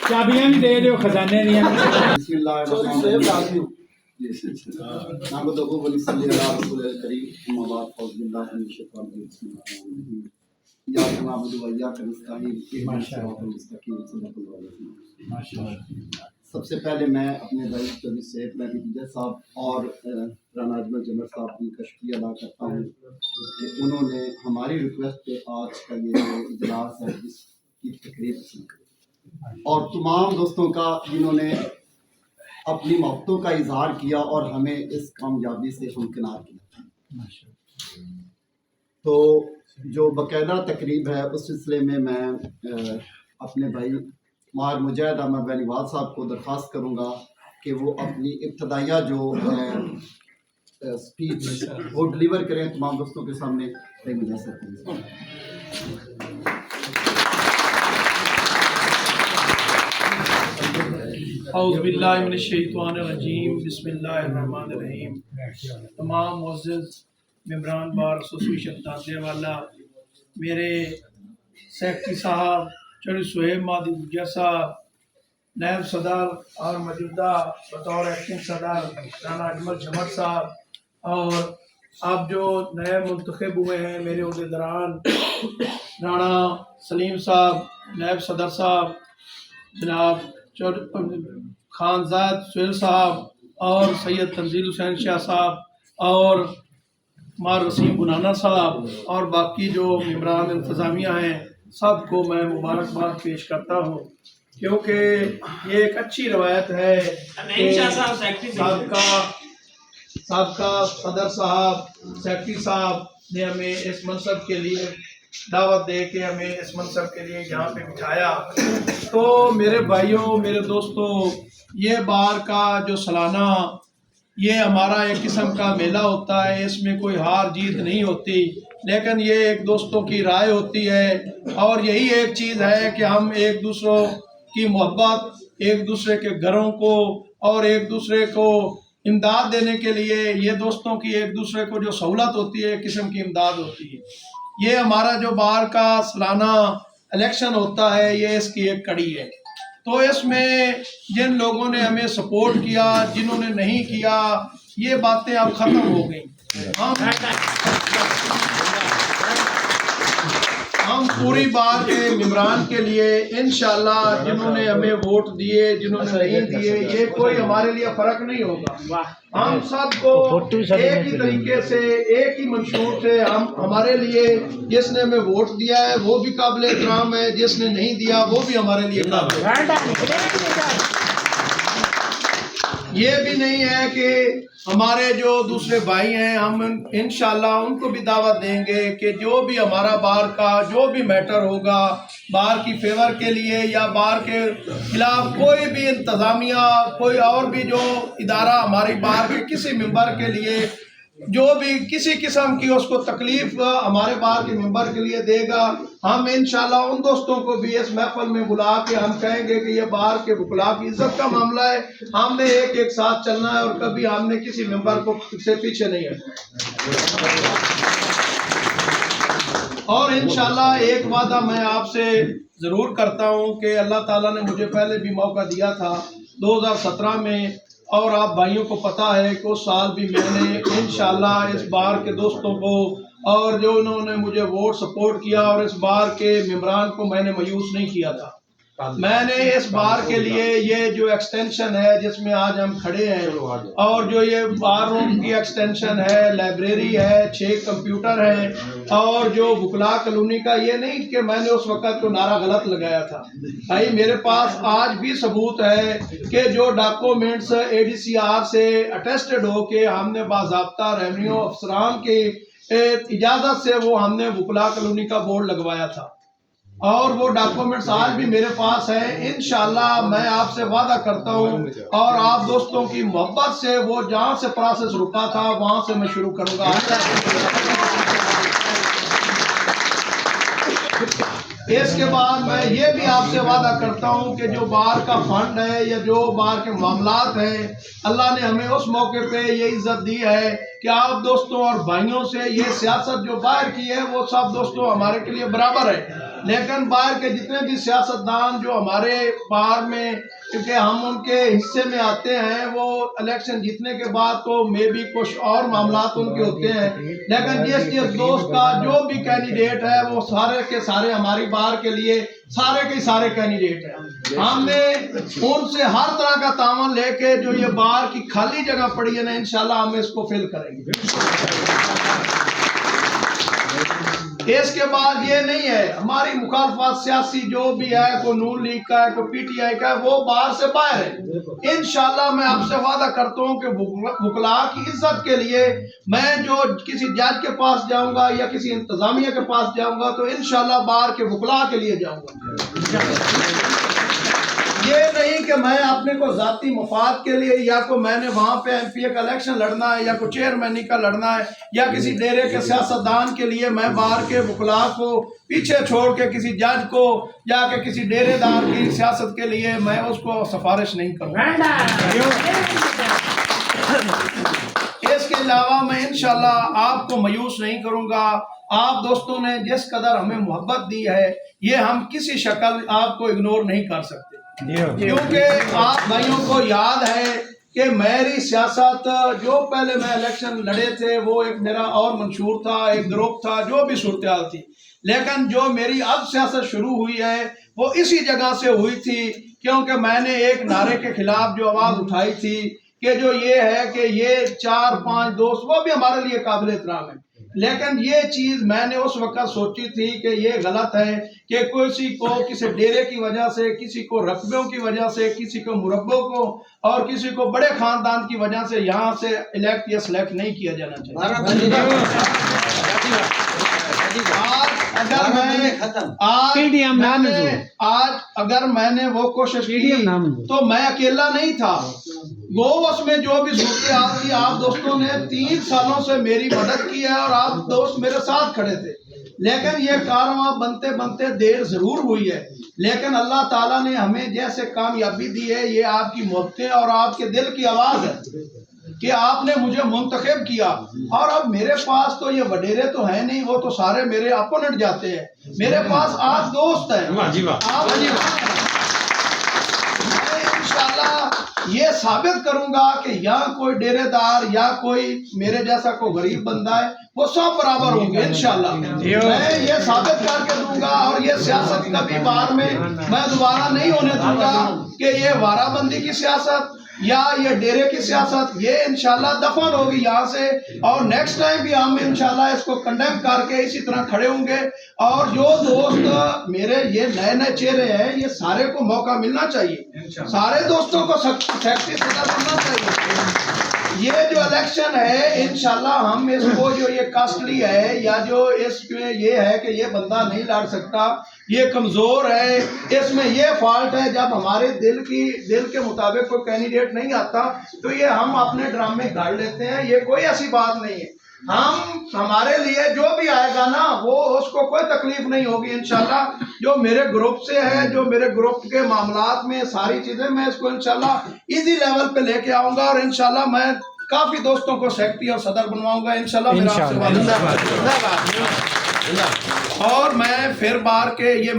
چابیاں بھی دے دو خزانے دیا بسم اللہ الرحمن الرحیم نحمدہ و نصلی علی رسول الکریم اما بعد اعوذ باللہ من الشیطان الرجیم بسم اللہ الرحمن الرحیم ایاک نعبد و ایاک نستعین اهدنا الصراط المستقیم صدق اللہ العظیم۔ ماشاءاللہ۔ سب سے پہلے میں اپنے بھائی چودھری صحت مہدی حجت صاحب اور رانا اجمل جمر صاحب کی کا شکریہ ادا کرتا ہوں کہ انہوں نے ہماری ریکویسٹ پہ آج کا یہ اجلاس ہے جس کی تقریب پسند کی، اور تمام دوستوں کا جنہوں نے اپنی محبتوں کا اظہار کیا اور ہمیں اس کامیابی سے ہمکنار کیا۔ تو جو باقاعدہ تقریب ہے اس سلسلے میں اپنے بھائی ماہر مجاہد احمد بینیوال صاحب کو درخواست کروں گا کہ وہ اپنی ابتدائیہ جو اسپیچ وہ ڈلیور کریں تمام دوستوں کے سامنے۔ اعوذ باللہ من الشیطان الرجیم بسم اللہ الرحمن الرحیم۔ تمام معزز ممبران بار ایسوسیشن تانزیہ والا، میرے سیکٹری صاحب چودھری سہیب مہدی حجت صاحب، نائب صدر اور موجودہ بطور ایکٹنگ صدر رانا اجمل جمر صاحب، اور اب جو نئے منتخب ہوئے ہیں میرے عہدیداران رانا سلیم صاحب، نائب صدر صاحب جناب خانزاد سہیل صاحب، اور سید تنزیل حسین شاہ صاحب، اور مار وسیم بنانا صاحب، اور باقی جو ممبران انتظامیہ ہیں، سب کو میں مبارکباد پیش کرتا ہوں، کیونکہ یہ ایک اچھی روایت ہے کہ سابقہ صدر صاحب، سیکٹری صاحب نے ہمیں اس منصب کے لیے دعوت دے کے ہمیں اس منصب کے لیے یہاں پہ بٹھایا۔ تو میرے بھائیوں، میرے دوستوں، یہ بار کا جو سالانہ یہ ہمارا ایک قسم کا میلہ ہوتا ہے، اس میں کوئی ہار جیت نہیں ہوتی، لیکن یہ ایک دوستوں کی رائے ہوتی ہے، اور یہی ایک چیز ہے کہ ہم ایک دوسروں کی محبت، ایک دوسرے کے گھروں کو اور ایک دوسرے کو امداد دینے کے لیے، یہ دوستوں کی ایک دوسرے کو جو سہولت ہوتی ہے ایک قسم کی امداد ہوتی ہے۔ یہ ہمارا جو بار کا سالانہ الیکشن ہوتا ہے یہ اس کی ایک کڑی ہے۔ تو اس میں جن لوگوں نے ہمیں سپورٹ کیا، جنہوں نے نہیں کیا، یہ باتیں اب ختم ہو گئیں۔ ہم پوری بار کے ممبران کے لیے انشاءاللہ جنہوں نے ہمیں ووٹ دیے، جنہوں نے نہیں دیے، یہ کوئی ہمارے لیے فرق نہیں ہوگا۔ ہم سب کو ایک ہی طریقے سے، ایک ہی منشور سے، ہمارے لیے جس نے ہمیں ووٹ دیا ہے وہ بھی قابل احترام ہے، جس نے نہیں دیا وہ بھی ہمارے لیے قابل احترام۔ یہ بھی نہیں ہے کہ ہمارے جو دوسرے بھائی ہیں ہم انشاءاللہ ان کو بھی دعوت دیں گے کہ جو بھی ہمارا بار کا جو بھی میٹر ہوگا بار کی فیور کے لیے یا بار کے خلاف، کوئی بھی انتظامیہ، کوئی اور بھی جو ادارہ ہماری بار کے کسی ممبر کے لیے جو بھی کسی قسم کی اس کو تکلیف ہمارے بار کے ممبر کے لیے دے گا، ہم انشاءاللہ ان دوستوں کو بھی اس محفل میں بلا کے ہم کہیں گے کہ یہ بار کے وکلاء کی عزت کا معاملہ ہے، ہم نے ایک ساتھ چلنا ہے اور کبھی ہم نے کسی ممبر کو سے پیچھے نہیں ہٹنا۔ اور انشاءاللہ ایک وعدہ میں آپ سے ضرور کرتا ہوں کہ اللہ تعالیٰ نے مجھے پہلے بھی موقع دیا تھا 2017 میں، اور آپ بھائیوں کو پتہ ہے کہ اس سال بھی میں نے انشاءاللہ اس بار کے دوستوں کو اور جو انہوں نے مجھے ووٹ سپورٹ کیا اور اس بار کے ممبران کو میں نے مایوس نہیں کیا تھا۔ میں نے اس بار کے لیے یہ جو ایکسٹینشن ہے جس میں آج ہم کھڑے ہیں، اور جو یہ بار روم کی ایکسٹینشن ہے، لائبریری ہے، 6 کمپیوٹر ہیں، اور جو وکلاء کالونی کا، یہ نہیں کہ میں نے اس وقت کو نعرہ غلط لگایا تھا بھائی، میرے پاس آج بھی ثبوت ہے کہ جو ڈاکومنٹس ADCR سے اٹیسٹڈ ہو کے ہم نے باضابطہ ریونیو افسران کی اجازت سے وہ ہم نے وکلاء کالونی کا بورڈ لگوایا تھا، اور وہ ڈاکومنٹس آج بھی میرے پاس ہیں۔ انشاءاللہ میں آپ سے وعدہ کرتا ہوں، اور آپ دوستوں کی محبت سے وہ جہاں سے پروسیس رکا تھا وہاں سے میں شروع کروں گا۔ اس کے بعد میں یہ بھی آپ سے وعدہ کرتا ہوں کہ جو بار کا فنڈ ہے یا جو بار کے معاملات ہیں، اللہ نے ہمیں اس موقع پہ یہ عزت دی ہے کہ آپ دوستوں اور بھائیوں سے یہ سیاست جو باہر کی ہے وہ سب دوستوں ہمارے کے لیے برابر ہے، لیکن باہر کے جتنے بھی سیاستدان جو ہمارے باہر میں، کیونکہ ہم ان کے حصے میں آتے ہیں، وہ الیکشن جیتنے کے بعد تو میں بھی کچھ اور معاملات ان کے ہوتے ہیں، لیکن جس دوست کا جو بھی کینڈیڈیٹ ہے وہ سارے کے سارے ہماری باہر کے لیے سارے کے سارے کینڈیڈیٹ ہیں۔ ہم نے ان سے ہر طرح کا تعاون لے کے جو یہ باہر کی خالی جگہ پڑی ہے نا، انشاءاللہ ہم اس کو فل کریں گے۔ اس کے بعد یہ نہیں ہے ہماری مخالفت سیاسی جو بھی ہے، کوئی نون لیگ کا ہے، کوئی پی ٹی آئی کا ہے، وہ باہر سے باہر ہے۔ انشاءاللہ میں آپ سے وعدہ کرتا ہوں کہ وکلاء کی عزت کے لیے میں جو کسی جج کے پاس جاؤں گا یا کسی انتظامیہ کے پاس جاؤں گا تو انشاءاللہ باہر کے وکلاء کے لیے جاؤں گا۔ یہ نہیں کہ میں اپنے کو ذاتی مفاد کے لیے یا کو میں نے وہاں پہ ایم پی اے کا الیکشن لڑنا ہے یا کوئی چیئرمینی کا لڑنا ہے یا کسی ڈیرے کے سیاستدان کے لیے میں باہر کے وکلاء کو پیچھے چھوڑ کے کسی جج کو یا کہ کسی ڈیرے دار کی سیاست کے لیے میں اس کو سفارش نہیں کروں گا۔ اس کے علاوہ میں انشاءاللہ آپ کو مایوس نہیں کروں گا۔ آپ دوستوں نے جس قدر ہمیں محبت دی ہے یہ ہم کسی شکل آپ کو اگنور نہیں کر سکتے، کیونکہ آپ بھائیوں کو یاد ہے کہ میری سیاست جو پہلے میں الیکشن لڑے تھے وہ ایک میرا اور منشور تھا، ایک گروپ تھا، جو بھی صورتحال تھی، لیکن جو میری اب سیاست شروع ہوئی ہے وہ اسی جگہ سے ہوئی تھی، کیونکہ میں نے ایک نعرے کے خلاف جو آواز اٹھائی تھی کہ جو یہ ہے کہ یہ 4-5 دوست وہ بھی ہمارے لیے قابل احترام ہے، لیکن یہ چیز میں نے اس وقت سوچی تھی کہ یہ غلط ہے کہ کسی کو کسی ڈیرے کی وجہ سے، کسی کو رقبوں کی وجہ سے، کسی کو مربوں کو اور کسی کو بڑے خاندان کی وجہ سے یہاں سے الیکٹ یا سلیکٹ نہیں کیا جانا چاہیے۔ آج اگر میں نے وہ کوشش کی تو میں اکیلا نہیں تھا، وہ اس میں جو بھی صورتحال تھی آپ دوستوں نے 3 سالوں سے میری مدد کی ہے اور آپ دوست میرے ساتھ کھڑے تھے، لیکن یہ کارواں بنتے بنتے دیر ضرور ہوئی ہے، لیکن اللہ تعالیٰ نے ہمیں جیسے کامیابی دی ہے یہ آپ کی محبتیں اور آپ کے دل کی آواز ہے کہ آپ نے مجھے منتخب کیا، اور اب میرے پاس تو یہ وڈیرے تو ہیں نہیں، وہ تو سارے میرے اپوننٹ جاتے ہیں، میرے پاس آپ دوست ہیں۔ انشاءاللہ یہ ثابت کروں گا کہ یہاں کوئی ڈیرے دار یا کوئی میرے جیسا کوئی غریب بندہ ہے وہ سب برابر ہوں گے انشاءاللہ۔ میں یہ ثابت کر کے دوں گا، اور یہ سیاست کبھی بار میں دوبارہ نہیں ہونے دوں گا کہ یہ وارہ بندی کی سیاست یا یہ ڈیرے کی سیاست، یہ انشاءاللہ دفن ہوگی یہاں سے، اور نیکسٹ ٹائم بھی ہم انشاءاللہ اس کو کنڈیم کر کے اسی طرح کھڑے ہوں گے، اور جو دوست میرے یہ نئے نئے چہرے ہیں یہ سارے کو موقع ملنا چاہیے، سارے دوستوں کو سیکٹری صدر بننا چاہیے۔ یہ جو الیکشن ہے انشاءاللہ ہم اس کو جو یہ کاسٹلی ہے یا جو اس میں یہ ہے کہ یہ بندہ نہیں لڑ سکتا، یہ کمزور ہے، اس میں یہ فالٹ ہے جب ہمارے دل کے مطابق کوئی کینڈیڈیٹ نہیں آتا تو یہ ہم اپنے ڈرامے گھڑ لیتے ہیں، یہ کوئی ایسی بات نہیں ہے۔ ہمارے لیے جو بھی آئے گا نا وہ اس کو کوئی تکلیف نہیں ہوگی انشاءاللہ، جو میرے گروپ سے ہے، جو میرے گروپ کے معاملات میں ساری چیزیں میں اس کو انشاءاللہ ایزی لیول پہ لے کے آؤں گا، اور انشاءاللہ میں کافی دوستوں کو سیکرٹری اور صدر بنواؤں گا انشاءاللہ۔ میرا آپ سے وعدہ، اور میں پھر بار کے یہ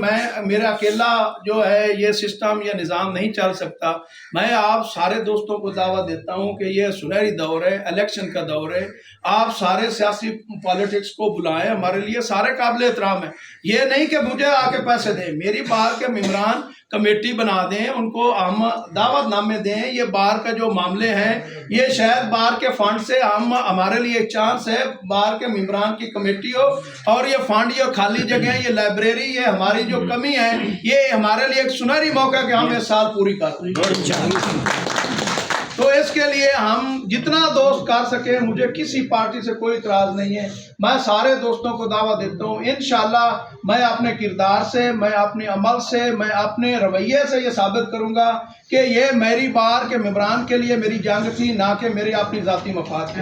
میرا اکیلا جو ہے یہ سسٹم یا نظام نہیں چل سکتا، میں آپ سارے دوستوں کو دعوت دیتا ہوں کہ یہ سنہری دور ہے، الیکشن کا دور ہے، آپ سارے سیاسی پالیٹکس کو بلائیں، ہمارے لیے سارے قابل احترام ہیں، یہ نہیں کہ مجھے آ کے پیسے دیں، میری باہر کے ممبران کمیٹی بنا دیں، ان کو ہم دعوت نامے دیں، یہ باہر کا جو معاملے ہیں یہ شاید باہر کے فنڈ سے ہمارے لیے ایک چانس ہے، باہر کے ممبران کی کمیٹی ہو، اور یہ فنڈ یہ خالی جگہ یہ لائبریری یہ ہماری جو کمی ہے یہ ہمارے لیے ایک سنہری موقع ہے کہ ہم اس سال پوری کر دیں۔ تو اس کے لیے ہم جتنا دوست کر سکیں، مجھے کسی پارٹی سے کوئی اعتراض نہیں ہے، میں سارے دوستوں کو دعوت دیتا ہوں انشاءاللہ میں اپنے کردار سے، میں اپنے عمل سے، میں اپنے رویے سے یہ ثابت کروں گا کہ یہ میری بار کے ممبران کے لیے میری جنگ تھی، نہ کہ میری اپنی ذاتی مفاد کی۔